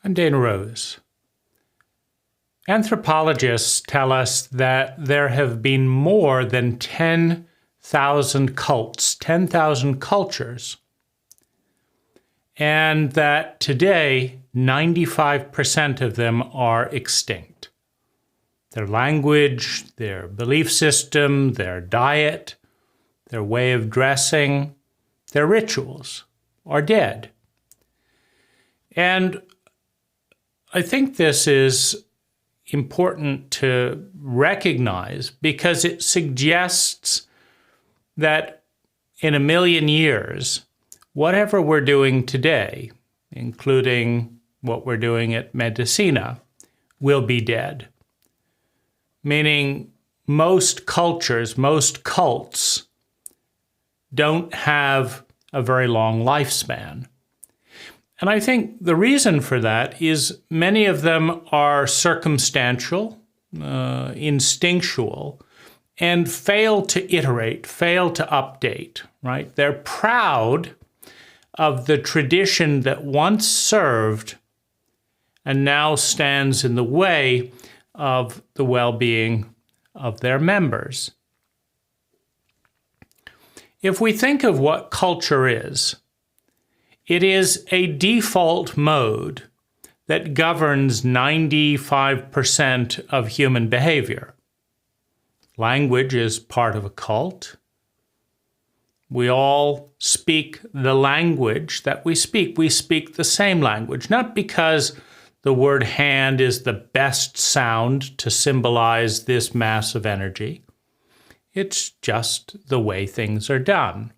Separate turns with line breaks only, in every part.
I'm Dana Rose. Anthropologists tell us that there have been more than 10,000 cults, 10,000 cultures, and that today 95% of them are extinct. Their language, their belief system, their diet, their way of dressing, their rituals are dead. And I think this is important to recognize because it suggests that in a million years, whatever we're doing today, including what we're doing at Medicina, will be dead. Meaning most cultures, most cults don't have a very long lifespan. And I think the reason for that is many of them are circumstantial, instinctual, and fail to iterate, fail to update, right? They're proud of the tradition that once served and now stands in the way of the well-being of their members. If we think of what culture is, it is a default mode that governs 95% of human behavior. Language is part of a cult. We all speak the language that we speak. We speak the same language, not because the word hand is the best sound to symbolize this mass of energy. It's just the way things are done.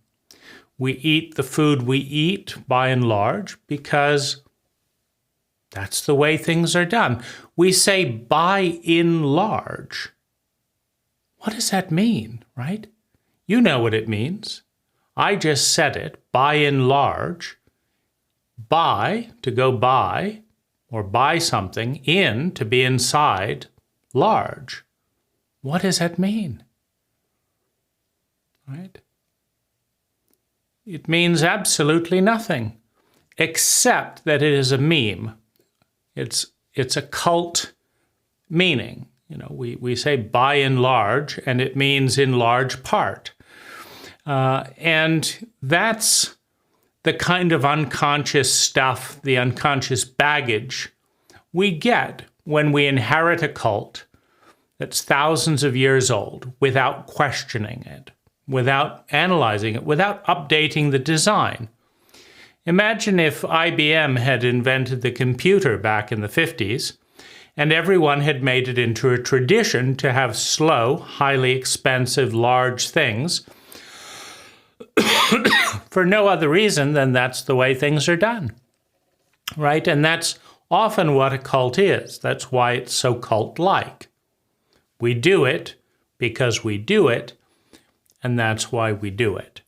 We eat the food we eat, by and large, because that's the way things are done. We say by and large. What does that mean, right? You know what it means. I just said it, by and large. By, to go by, or buy something, in, to be inside, large. What does that mean? Right? It means absolutely nothing, except that it is a meme. It's a cult meaning. You know, we say by and large, and it means in large part. And that's the kind of unconscious stuff, the unconscious baggage we get when we inherit a cult that's thousands of years old without questioning it, without analyzing it, without updating the design. Imagine if IBM had invented the computer back in the 50s, and everyone had made it into a tradition to have slow, highly expensive, large things for no other reason than that's the way things are done, right? And that's often what a cult is. That's why it's so cult-like. We do it because we do it, and that's why we do it,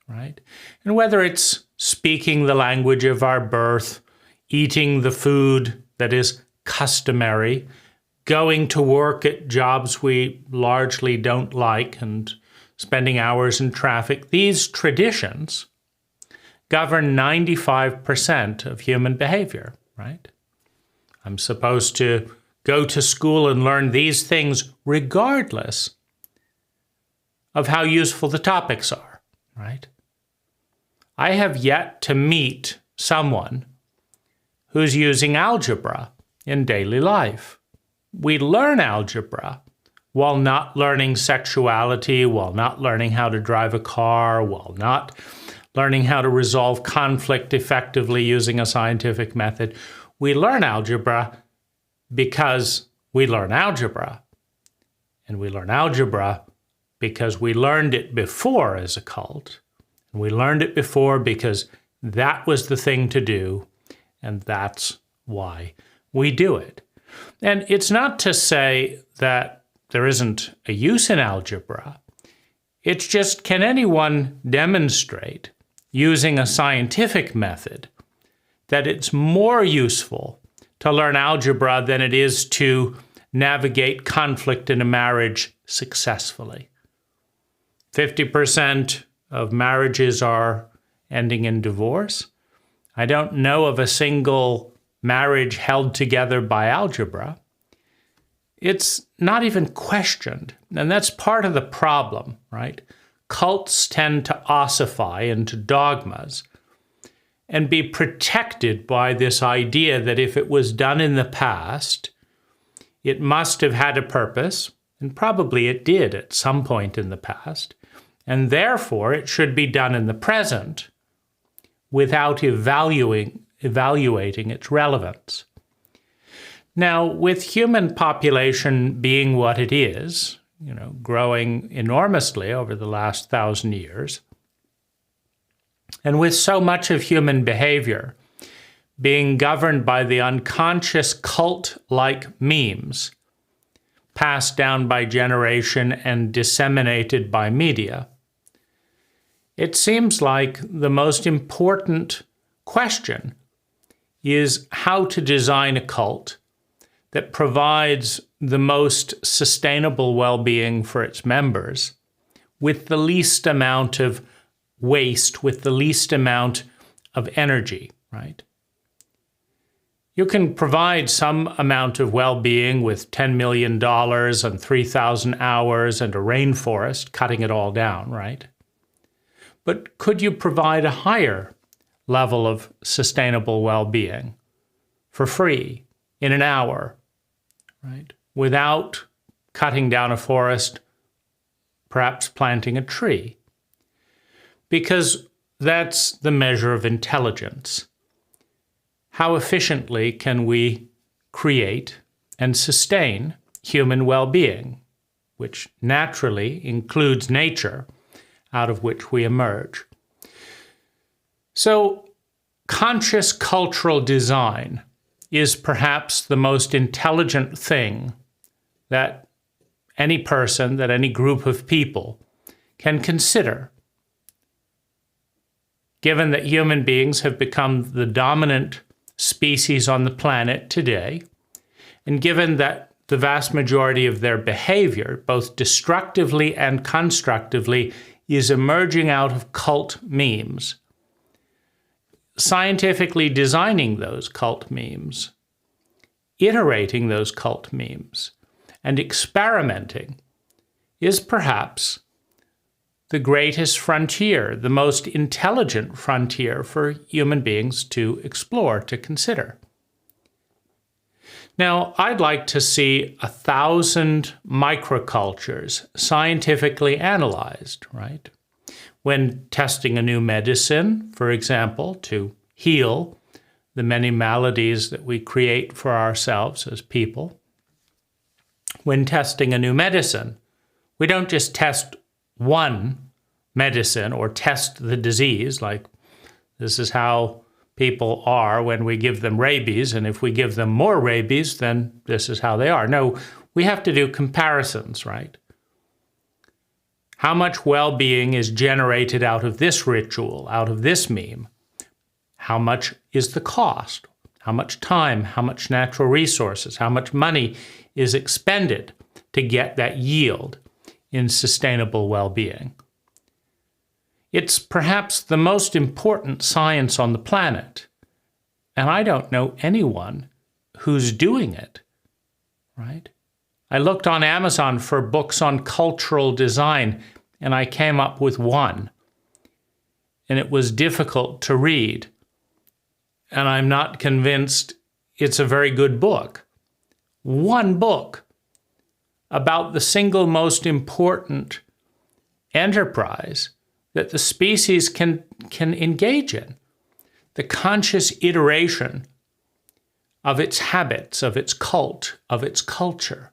right? And whether it's speaking the language of our birth, eating the food that is customary, going to work at jobs we largely don't like, and spending hours in traffic, these traditions govern 95% of human behavior, right? I'm supposed to go to school and learn these things regardless of how useful the topics are, right? I have yet to meet someone who's using algebra in daily life. We learn algebra while not learning sexuality, while not learning how to drive a car, while not learning how to resolve conflict effectively using a scientific method. We learn algebra because we learn algebra. And we learn algebra because we learned it before as a cult. And we learned it before because that was the thing to do, and that's why we do it. And it's not to say that there isn't a use in algebra. It's just, can anyone demonstrate, using a scientific method, that it's more useful to learn algebra than it is to navigate conflict in a marriage successfully? 50% of marriages are ending in divorce. I don't know of a single marriage held together by algebra, it's not even questioned. And that's part of the problem, right? Cults tend to ossify into dogmas and be protected by this idea that if it was done in the past, it must have had a purpose, and probably it did at some point in the past, and therefore it should be done in the present without evaluating its relevance. Now, with human population being what it is, growing enormously over the last 1,000 years, and with so much of human behavior being governed by the unconscious cult-like memes passed down by generation and disseminated by media, it seems like the most important question is how to design a cult that provides the most sustainable well-being for its members with the least amount of waste, with the least amount of energy, right? You can provide some amount of well-being with $10 million and 3,000 hours and a rainforest cutting it all down, right? But could you provide a higher level of sustainable well-being for free in an hour, right? Without cutting down a forest, perhaps planting a tree? Because that's the measure of intelligence. How efficiently can we create and sustain human well-being, which naturally includes nature, out of which we emerge? So, conscious cultural design is perhaps the most intelligent thing that any person, that any group of people can consider, given that human beings have become the dominant species on the planet today, and given that the vast majority of their behavior, both destructively and constructively, is emerging out of cult memes. Scientifically designing those cult memes, iterating those cult memes, and experimenting is perhaps the greatest frontier, the most intelligent frontier for human beings to explore, to consider. Now, I'd like to see 1,000 microcultures scientifically analyzed, right? When testing a new medicine, for example, to heal the many maladies that we create for ourselves as people. When testing a new medicine, we don't just test one medicine or test the disease, like this is how people are when we give them rabies, and if we give them more rabies, then this is how they are. No, we have to do comparisons, right? How much well-being is generated out of this ritual, out of this meme? How much is the cost? How much time, how much natural resources, how much money is expended to get that yield in sustainable well-being? It's perhaps the most important science on the planet, and I don't know anyone who's doing it, right? I looked on Amazon for books on cultural design, and I came up with one, and it was difficult to read, and I'm not convinced it's a very good book. One book about the single most important enterprise that the species can engage in, the conscious iteration of its habits, of its cult, of its culture.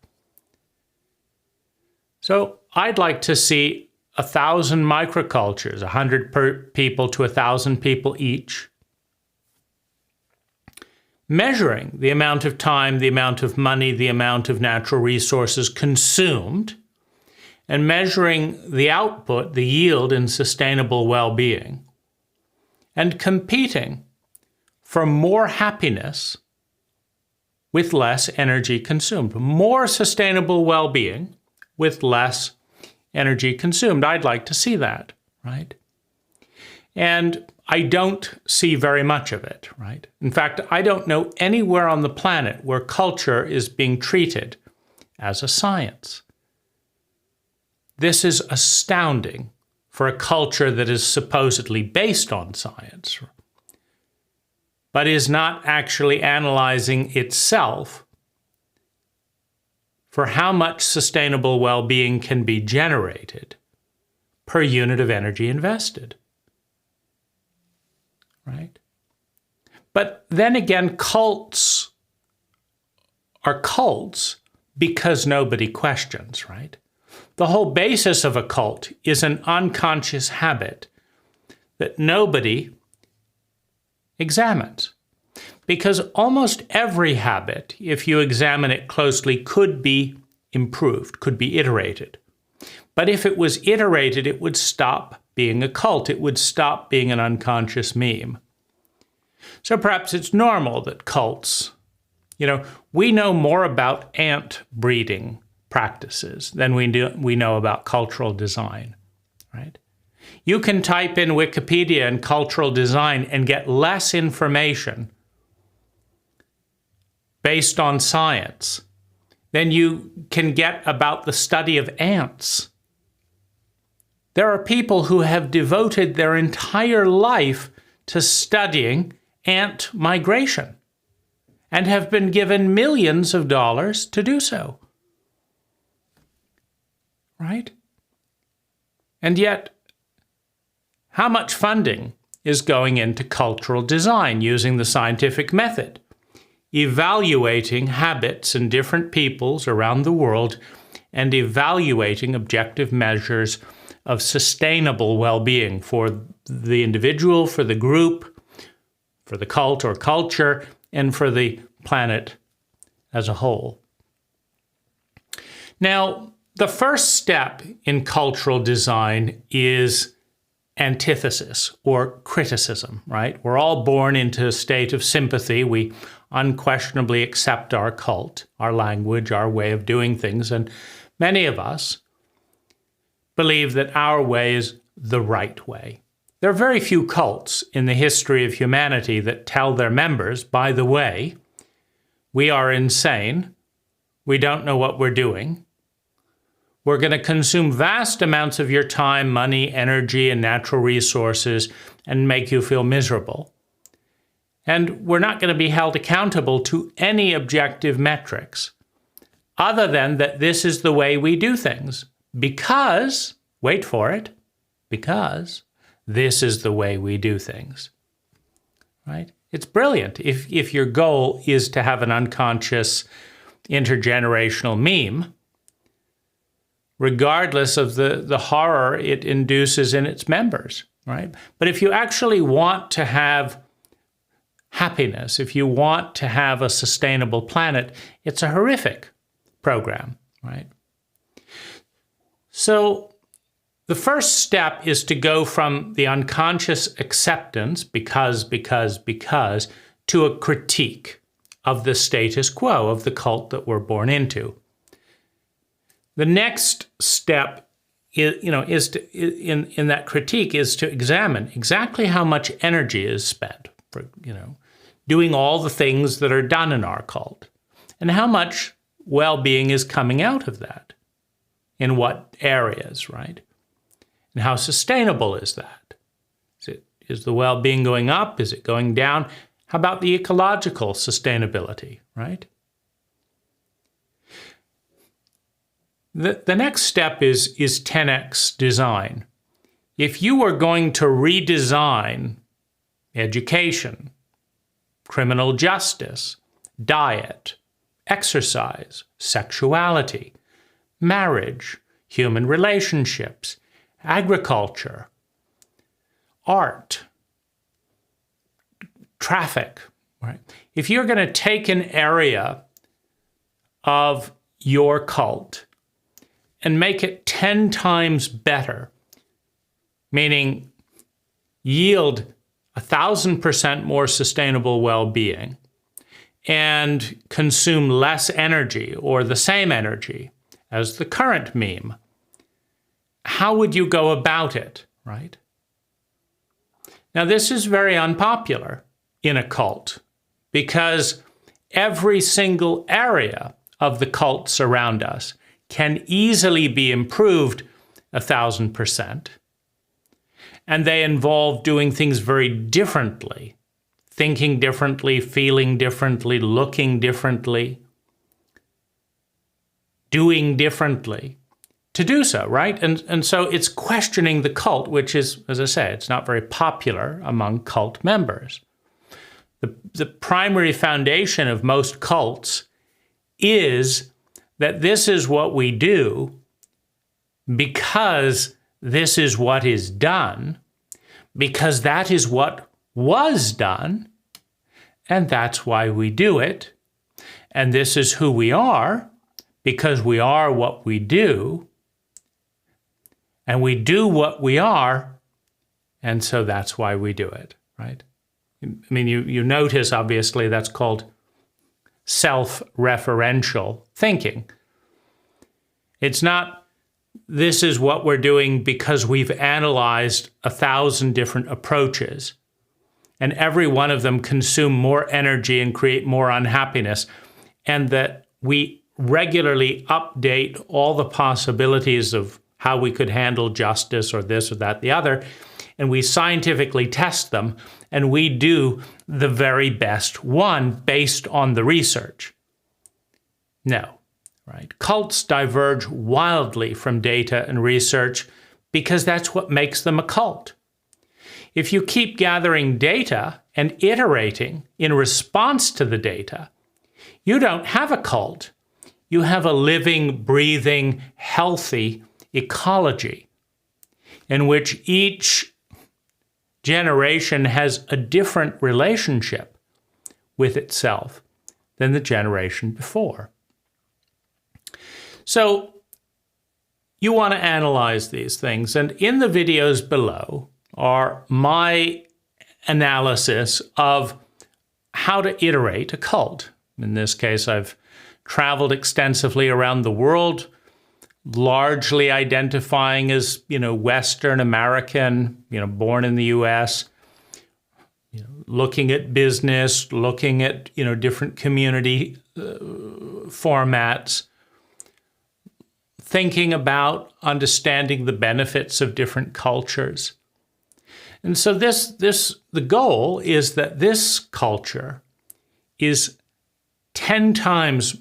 So I'd like to see 1,000 microcultures, 100 people to 1,000 people each, measuring the amount of time, the amount of money, the amount of natural resources consumed, and measuring the output, the yield in sustainable well-being, and competing for more happiness with less energy consumed, more sustainable well-being with less energy consumed. I'd like to see that, right? And I don't see very much of it, right? In fact, I don't know anywhere on the planet where culture is being treated as a science. This is astounding for a culture that is supposedly based on science, but is not actually analyzing itself for how much sustainable well-being can be generated per unit of energy invested. Right? But then again, cults are cults because nobody questions, right? The whole basis of a cult is an unconscious habit that nobody examines. Because almost every habit, if you examine it closely, could be improved, could be iterated. But if it was iterated, it would stop being a cult. It would stop being an unconscious meme. So perhaps it's normal that cults, we know more about ant breeding practices than we know about cultural design, right? You can type in Wikipedia and cultural design and get less information based on science than you can get about the study of ants. There are people who have devoted their entire life to studying ant migration and have been given millions of dollars to do so. Right? And yet, how much funding is going into cultural design using the scientific method, evaluating habits in different peoples around the world and evaluating objective measures of sustainable well-being for the individual, for the group, for the cult or culture, and for the planet as a whole. Now, the first step in cultural design is antithesis or criticism, right? We're all born into a state of sympathy. We unquestionably accept our cult, our language, our way of doing things, and many of us believe that our way is the right way. There are very few cults in the history of humanity that tell their members, by the way, we are insane, we don't know what we're doing, we're going to consume vast amounts of your time, money, energy, and natural resources and make you feel miserable. And we're not going to be held accountable to any objective metrics other than that this is the way we do things. Because, wait for it, because this is the way we do things, right? It's brilliant if your goal is to have an unconscious intergenerational meme, regardless of the horror it induces in its members, right? But if you actually want to have happiness, if you want to have a sustainable planet, it's a horrific program, right? So the first step is to go from the unconscious acceptance, because, to a critique of the status quo, of the cult that we're born into. The next step is to, in that critique is to examine exactly how much energy is spent for, doing all the things that are done in our cult, and how much well-being is coming out of that. In what areas, right? And how sustainable is that? Is the well-being going up? Is it going down? How about the ecological sustainability, right? The next step is 10x design. If you are going to redesign education, criminal justice, diet, exercise, sexuality, marriage, human relationships, agriculture, art, traffic, right? If you're going to take an area of your cult and make it 10 times better, meaning yield 1,000% more sustainable well-being and consume less energy or the same energy as the current meme, how would you go about it, right? Now, this is very unpopular in a cult because every single area of the cults around us can easily be improved 1,000%. And they involve doing things very differently, thinking differently, feeling differently, looking differently, doing differently to do so, right? And so it's questioning the cult, which is, as I say, it's not very popular among cult members. The primary foundation of most cults is that this is what we do because this is what is done, because that is what was done, and that's why we do it. And this is who we are, because we are what we do, and we do what we are, and so that's why we do it, right? I mean, you notice, obviously, that's called self-referential thinking. It's not, this is what we're doing because we've analyzed 1,000 different approaches, and every one of them consume more energy and create more unhappiness, and that we regularly update all the possibilities of how we could handle justice or this or that, the other, and we scientifically test them, and we do the very best one based on the research. No, right? Cults diverge wildly from data and research because that's what makes them a cult. If you keep gathering data and iterating in response to the data, you don't have a cult. You have a living, breathing, healthy ecology in which each generation has a different relationship with itself than the generation before. So you want to analyze these things, and in the videos below are my analysis of how to iterate a cult. In this case, I've traveled extensively around the world, largely identifying as, Western American, born in the US, looking at business, looking at, different community formats, thinking about understanding the benefits of different cultures. And so the goal is that this culture is 10 times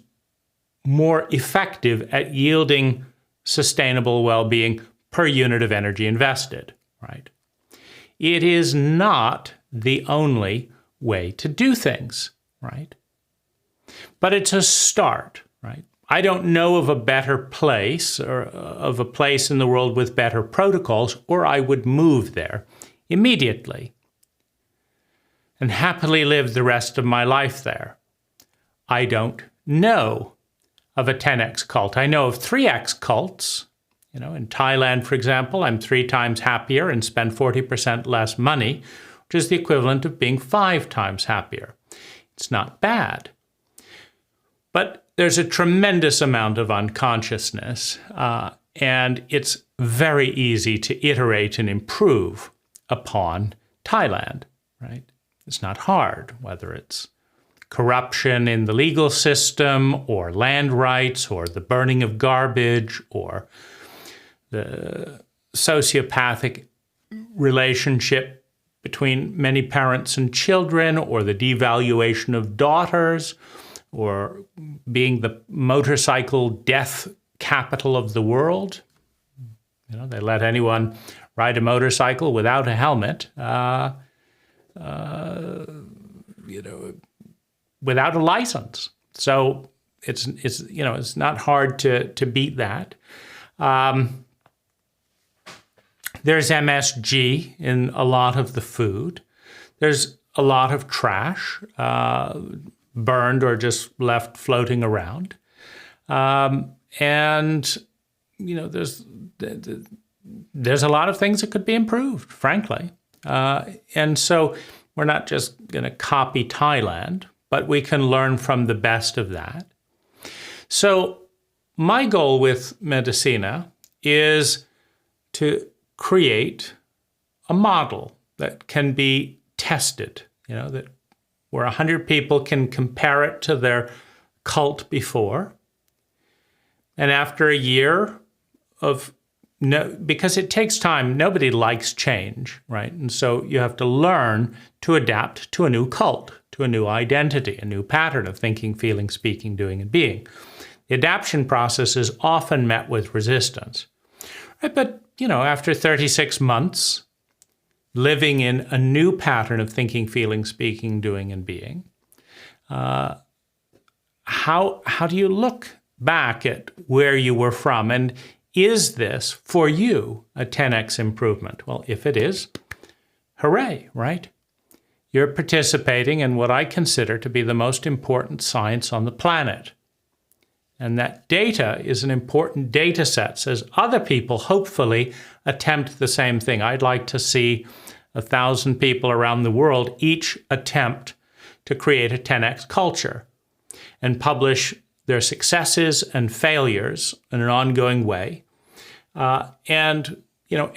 more effective at yielding sustainable well-being per unit of energy invested, right? It is not the only way to do things, right? But it's a start, right? I don't know of a better place or of a place in the world with better protocols, or I would move there immediately and happily live the rest of my life there. I don't know of a 10x cult. I know of 3x cults. In Thailand, for example, I'm 3 times happier and spend 40% less money, which is the equivalent of being 5 times happier. It's not bad. But there's a tremendous amount of unconsciousness, and it's very easy to iterate and improve upon Thailand, right? It's not hard, whether it's corruption in the legal system, or land rights, or the burning of garbage, or the sociopathic relationship between many parents and children, or the devaluation of daughters, or being the motorcycle death capital of the world. They let anyone ride a motorcycle without a helmet, without a license. So it's not hard to beat that. There's MSG in a lot of the food. There's a lot of trash, burned or just left floating around. And there's a lot of things that could be improved, frankly. And so we're not just going to copy Thailand, but we can learn from the best of that. So my goal with Medicina is to create a model that can be tested, that where 100 people can compare it to their cult before. And after a year of because it takes time, nobody likes change, right? And so you have to learn to adapt to a new cult, to a new identity, a new pattern of thinking, feeling, speaking, doing, and being. The adaptation process is often met with resistance. Right? But, after 36 months living in a new pattern of thinking, feeling, speaking, doing, and being, how do you look back at where you were from? And is this, for you, a 10x improvement? Well, if it is, hooray, right? You're participating in what I consider to be the most important science on the planet. And that data is an important data set as other people hopefully attempt the same thing. I'd like to see 1,000 people around the world each attempt to create a 10x culture and publish their successes and failures in an ongoing way, and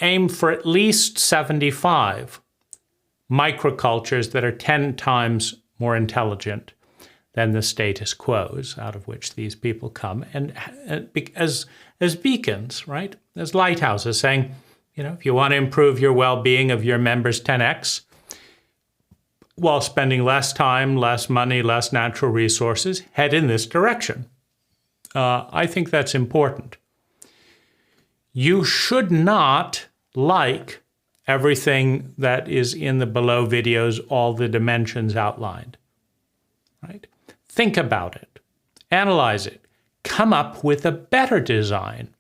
aim for at least 75 microcultures that are 10 times more intelligent than the status quos out of which these people come, and as beacons, right? As lighthouses saying, if you want to improve your well-being of your members 10x, while spending less time, less money, less natural resources, head in this direction. I think that's important. You should not like everything that is in the below videos, all the dimensions outlined, right? Think about it, analyze it, come up with a better design,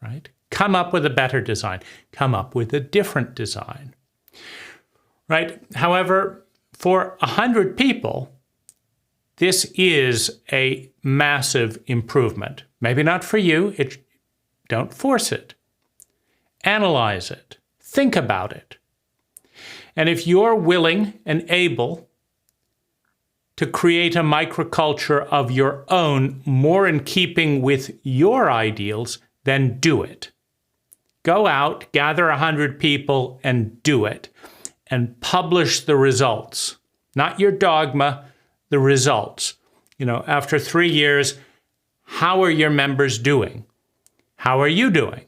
right? Come up with a better design, come up with a different design. Right? However, for 100 people, this is a massive improvement. Maybe not for you. Don't force it. Analyze it. Think about it. And if you're willing and able to create a microculture of your own, more in keeping with your ideals, then do it. Go out, gather 100 people, and do it. And publish the results, not your dogma, the results. After 3 years, how are your members doing? How are you doing?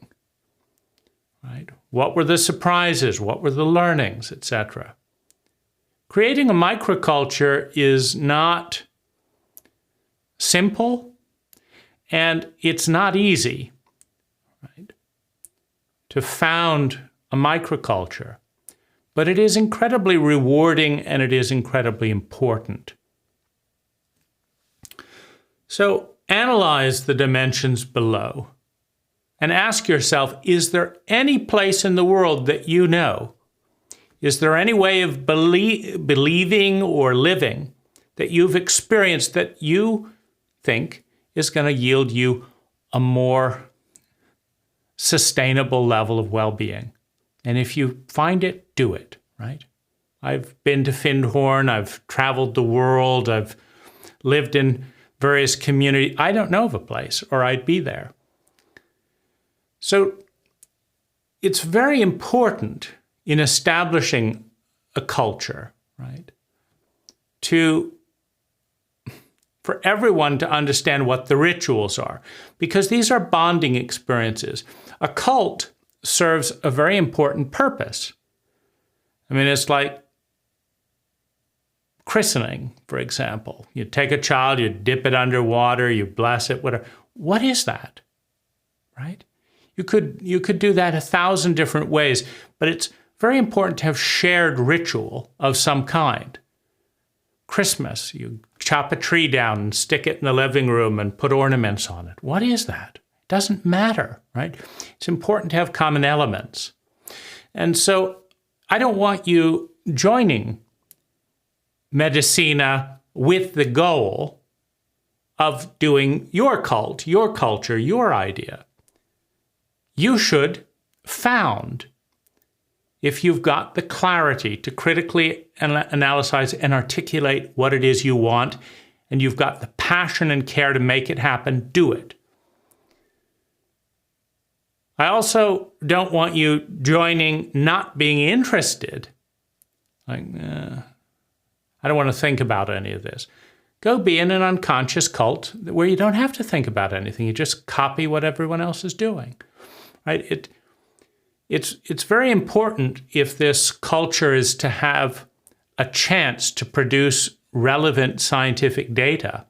Right? What were the surprises? What were the learnings, etc.? Creating a microculture is not simple, and it's not easy, right? To found a microculture. But it is incredibly rewarding and it is incredibly important. So analyze the dimensions below and ask yourself, is there any place in the world that you know? Is there any way of believing or living that you've experienced that you think is going to yield you a more sustainable level of well-being? And if you find it, do it, right? I've been to Findhorn, I've traveled the world, I've lived in various communities. I don't know of a place, or I'd be there. So it's very important in establishing a culture, right? For everyone to understand what the rituals are, because these are bonding experiences. A cult serves a very important purpose. I mean, it's like christening, for example. You take a child, you dip it underwater, you bless it, whatever. What is that, right? You could do that 1,000 different ways, but it's very important to have shared ritual of some kind. Christmas, you chop a tree down and stick it in the living room and put ornaments on it. What is that? It doesn't matter, right? It's important to have common elements. And so I don't want you joining Medicina with the goal of doing your cult, your culture, your idea. You should found, if you've got the clarity to critically analyze and articulate what it is you want, and you've got the passion and care to make it happen, do it. I also don't want you joining not being interested Like, I don't want to think about any of this. Go be in an unconscious cult where you don't have to think about anything. You just copy what everyone else is doing, right? It's very important if this culture is to have a chance to produce relevant scientific data.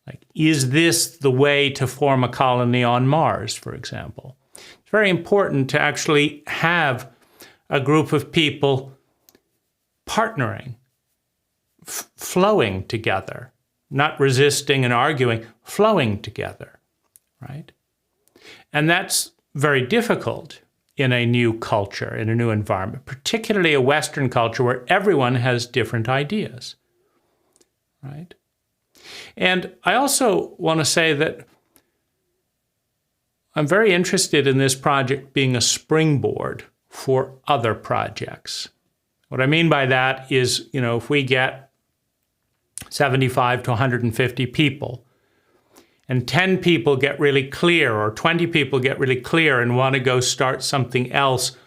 Like, is this the way to form a colony on Mars, for example? It's very important to actually have a group of people partnering, flowing together, not resisting and arguing, flowing together, right? And that's very difficult in a new culture, in a new environment, particularly a Western culture where everyone has different ideas, right? And I also want to say that I'm very interested in this project being a springboard for other projects. What I mean by that is, if we get 75 to 150 people, and 10 people get really clear, or 20 people get really clear and want to go start something else,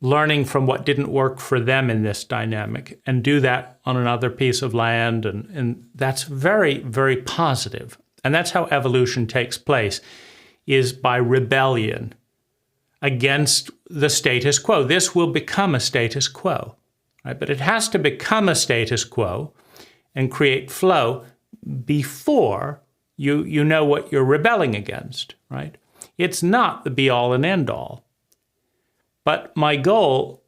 learning from what didn't work for them in this dynamic, and do that on another piece of land, and that's very, very positive. And that's how evolution takes place, is by rebellion against the status quo. This will become a status quo, right? But it has to become a status quo and create flow before you know what you're rebelling against, right? It's not the be-all and end-all. But my goal,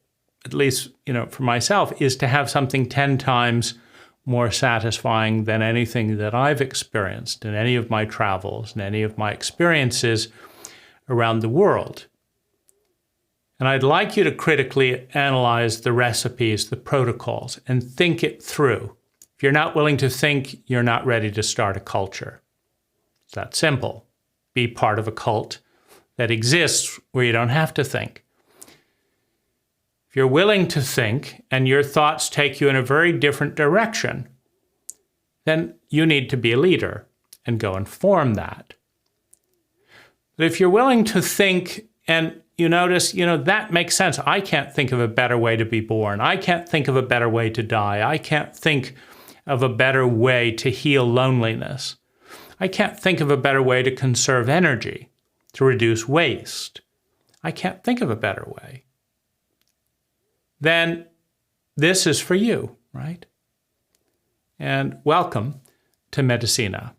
at least for myself, is to have something 10 times more satisfying than anything that I've experienced in any of my travels and any of my experiences around the world. And I'd like you to critically analyze the recipes, the protocols, and think it through. If you're not willing to think, you're not ready to start a culture. It's that simple. Be part of a cult that exists where you don't have to think. If you're willing to think and your thoughts take you in a very different direction, then you need to be a leader and go and form that. But if you're willing to think and you notice, that makes sense. I can't think of a better way to be born. I can't think of a better way to die. I can't think of a better way to heal loneliness. I can't think of a better way to conserve energy, to reduce waste. I can't think of a better way. Then this is for you, right? And welcome to Medicina.